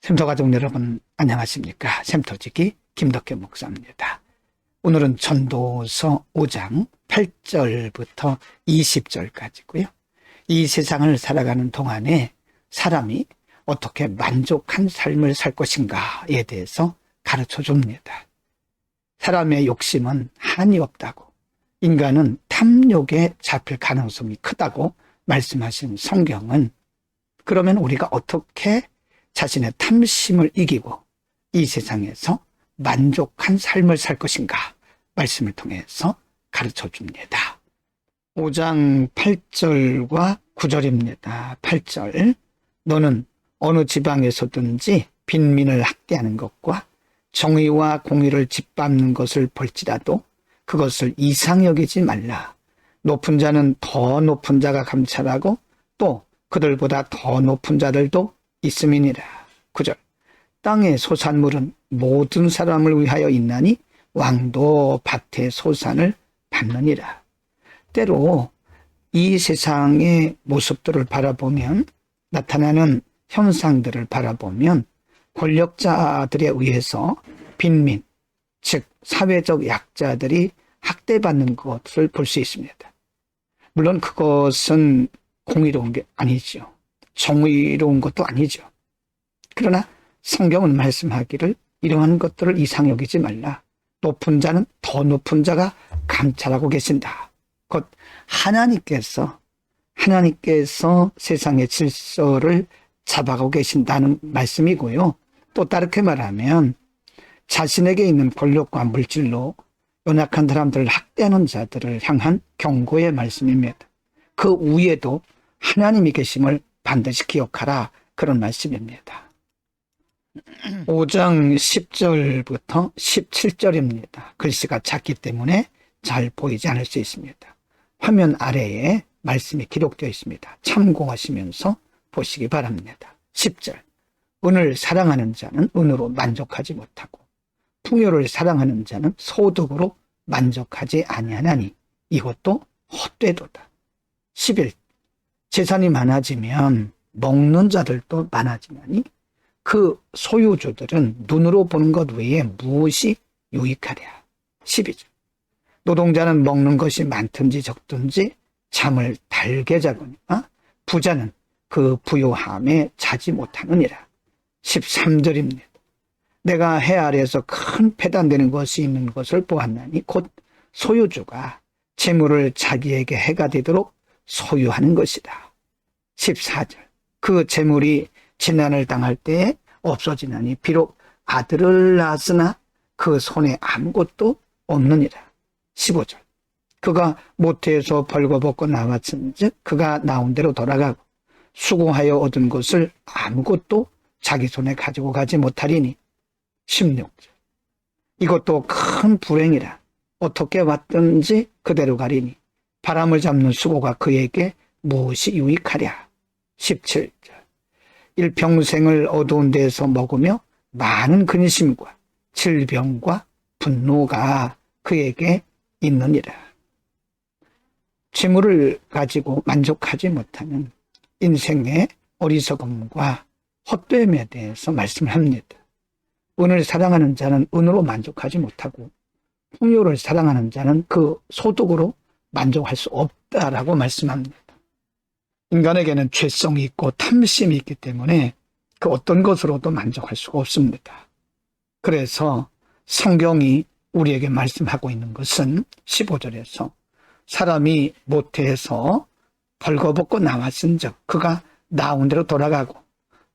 샘터가족 여러분 안녕하십니까? 샘터지기 김덕현 목사입니다. 오늘은 전도서 5장 8절부터 20절까지고요. 이 세상을 살아가는 동안에 사람이 어떻게 만족한 삶을 살 것인가에 대해서 가르쳐 줍니다. 사람의 욕심은 한이 없다고, 인간은 탐욕에 잡힐 가능성이 크다고 말씀하신 성경은, 그러면 우리가 어떻게 자신의 탐심을 이기고 이 세상에서 만족한 삶을 살 것인가 말씀을 통해서 가르쳐 줍니다. 5장 8절과 9절입니다. 8절, 너는 어느 지방에서든지 빈민을 학대하는 것과 정의와 공의를 짓밟는 것을 볼지라도 그것을 이상히 여기지 말라. 높은 자는 더 높은 자가 감찰하고 또 그들보다 더 높은 자들도 있음이니라. 9절, 땅의 소산물은 모든 사람을 위하여 있나니 왕도 밭의 소산을 받느니라. 때로 이 세상의 모습들을 바라보면, 나타나는 현상들을 바라보면 권력자들에 의해서 빈민, 즉 사회적 약자들이 학대받는 것을 볼 수 있습니다. 물론 그것은 공의로운 게 아니죠. 정의로운 것도 아니죠. 그러나 성경은 말씀하기를 이러한 것들을 이상히 여기지 말라. 높은 자는 더 높은 자가 감찰하고 계신다. 곧 하나님께서 세상의 질서를 잡아가고 계신다는 말씀이고요. 또 다르게 말하면 자신에게 있는 권력과 물질로 연약한 사람들을 학대하는 자들을 향한 경고의 말씀입니다. 그 위에도 하나님이 계심을 반드시 기억하라, 그런 말씀입니다. 5장 10절부터 17절입니다. 글씨가 작기 때문에 잘 보이지 않을 수 있습니다. 화면 아래에 말씀이 기록되어 있습니다. 참고하시면서 보시기 바랍니다. 10절, 은을 사랑하는 자는 은으로 만족하지 못하고 풍요를 사랑하는 자는 소득으로 만족하지 아니하나니 이것도 헛되도다. 11절, 재산이 많아지면 먹는 자들도 많아지나니 그 소유주들은 눈으로 보는 것 외에 무엇이 유익하랴. 12절, 노동자는 먹는 것이 많든지 적든지 잠을 달게 자거니와 부자는 그 부요함에 자지 못하느니라. 13절입니다. 내가 해 아래에서 큰 패단되는 것이 있는 것을 보았나니 곧 소유주가 재물을 자기에게 해가 되도록 소유하는 것이다. 14절, 그 재물이 재난을 당할 때에 없어지나니 비록 아들을 낳았으나 그 손에 아무것도 없느니라. 15절, 그가 모태에서 벌거벗고 나왔은즉 그가 나온 대로 돌아가고 수고하여 얻은 것을 아무것도 자기 손에 가지고 가지 못하리니. 16절, 이것도 큰 불행이라. 어떻게 왔든지 그대로 가리니 바람을 잡는 수고가 그에게 무엇이 유익하랴. 17절, 일평생을 어두운 데에서 먹으며 많은 근심과 질병과 분노가 그에게 있느니라. 재물을 가지고 만족하지 못하는 인생의 어리석음과 헛됨에 대해서 말씀을 합니다. 은을 사랑하는 자는 은으로 만족하지 못하고 풍요를 사랑하는 자는 그 소득으로 만족할 수 없다라고 말씀합니다. 인간에게는 죄성이 있고 탐심이 있기 때문에 그 어떤 것으로도 만족할 수가 없습니다. 그래서 성경이 우리에게 말씀하고 있는 것은 15절에서 사람이 모태에서 벌거벗고 나왔은즉 그가 나온 대로 돌아가고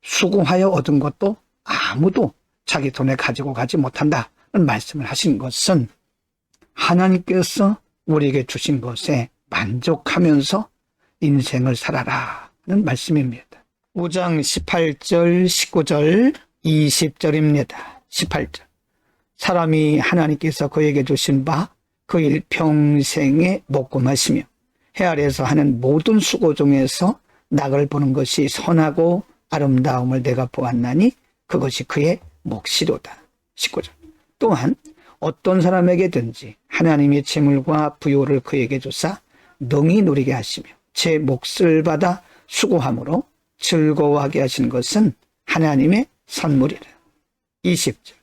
수고하여 얻은 것도 아무도 자기 돈에 가지고 가지 못한다는 말씀을 하신 것은 하나님께서 우리에게 주신 것에 만족하면서 인생을 살아라는 말씀입니다. 5장 18절, 19절, 20절입니다. 18절, 사람이 하나님께서 그에게 주신 바 그 일평생에 먹고 마시며 해 아래에서 하는 모든 수고 중에서 낙을 보는 것이 선하고 아름다움을 내가 보았나니 그것이 그의 몫이로다. 19절, 또한 어떤 사람에게든지 하나님의 재물과 부요를 그에게 주사 능히 누리게 하시며 제 몫을 받아 수고함으로 즐거워하게 하신 것은 하나님의 선물이라. 20절.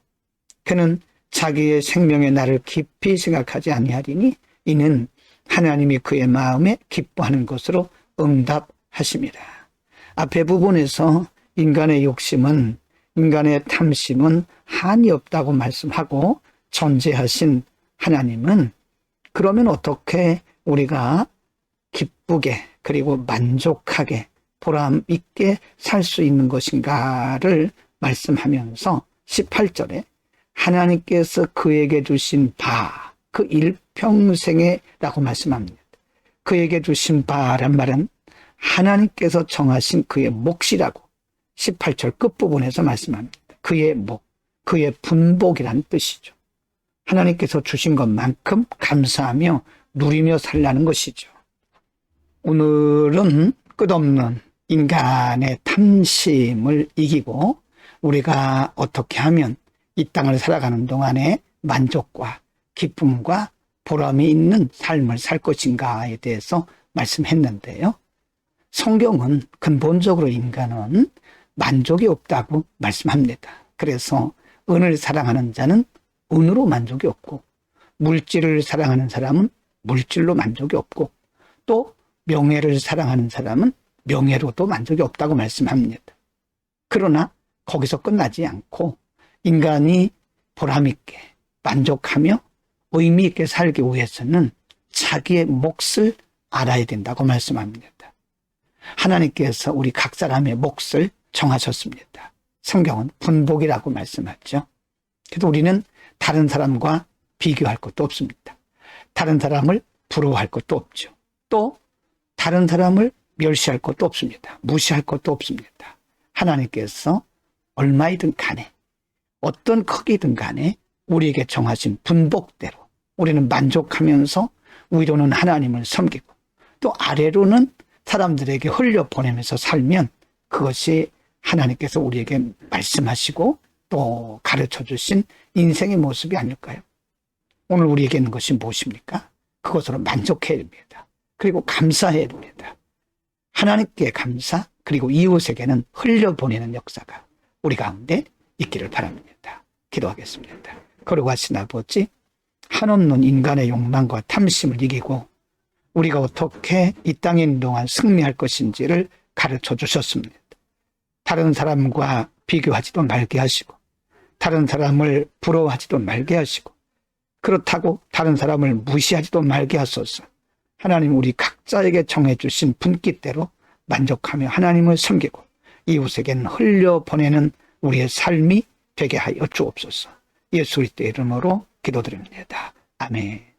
그는 자기의 생명의 날을 깊이 생각하지 아니하리니 이는 하나님이 그의 마음에 기뻐하는 것으로 응답하심이라. 앞에 부분에서 인간의 욕심은, 인간의 탐심은 한이 없다고 말씀하고 존재하신 하나님은 그러면 어떻게 우리가 기쁘게 그리고 만족하게 보람 있게 살 수 있는 것인가를 말씀하면서 18절에 하나님께서 그에게 주신 바, 그 일평생에 라고 말씀합니다. 그에게 주신 바란 말은 하나님께서 정하신 그의 몫이라고 18절 끝부분에서 말씀합니다. 그의 목, 그의 분복이란 뜻이죠. 하나님께서 주신 것만큼 감사하며 누리며 살라는 것이죠. 오늘은 끝없는 인간의 탐심을 이기고 우리가 어떻게 하면 이 땅을 살아가는 동안에 만족과 기쁨과 보람이 있는 삶을 살 것인가에 대해서 말씀했는데요. 성경은 근본적으로 인간은 만족이 없다고 말씀합니다. 그래서 은을 사랑하는 자는 은으로 만족이 없고, 물질을 사랑하는 사람은 물질로 만족이 없고, 또 명예를 사랑하는 사람은 명예로도 만족이 없다고 말씀합니다. 그러나 거기서 끝나지 않고 인간이 보람있게 만족하며 의미 있게 살기 위해서는 자기의 몫을 알아야 된다고 말씀합니다. 하나님께서 우리 각 사람의 몫을 정하셨습니다. 성경은 분복이라고 말씀하죠. 그래서 우리는 다른 사람과 비교할 것도 없습니다. 다른 사람을 부러워할 것도 없죠. 또 다른 사람을 멸시할 것도 없습니다. 무시할 것도 없습니다. 하나님께서 얼마이든 간에 어떤 크기든 간에 우리에게 정하신 분복대로 우리는 만족하면서 위로는 하나님을 섬기고 또 아래로는 사람들에게 흘려보내면서 살면 그것이 하나님께서 우리에게 말씀하시고 또 가르쳐 주신 인생의 모습이 아닐까요? 오늘 우리에게 있는 것이 무엇입니까? 그것으로 만족해야 됩니다. 그리고 감사해야 됩니다. 하나님께 감사, 그리고 이웃에게는 흘려보내는 역사가 우리 가운데 있기를 바랍니다. 기도하겠습니다. 거룩하신 아버지, 한없는 인간의 욕망과 탐심을 이기고 우리가 어떻게 이 땅에 있는 동안 승리할 것인지를 가르쳐 주셨습니다. 다른 사람과 비교하지도 말게 하시고 다른 사람을 부러워하지도 말게 하시고 그렇다고 다른 사람을 무시하지도 말게 하소서. 하나님, 우리 각자에게 정해주신 분깃대로 만족하며 하나님을 섬기고 이웃에게는 흘려보내는 우리의 삶이 되게 하여 주옵소서. 예수 그리스도의 이름으로 기도드립니다. 아멘.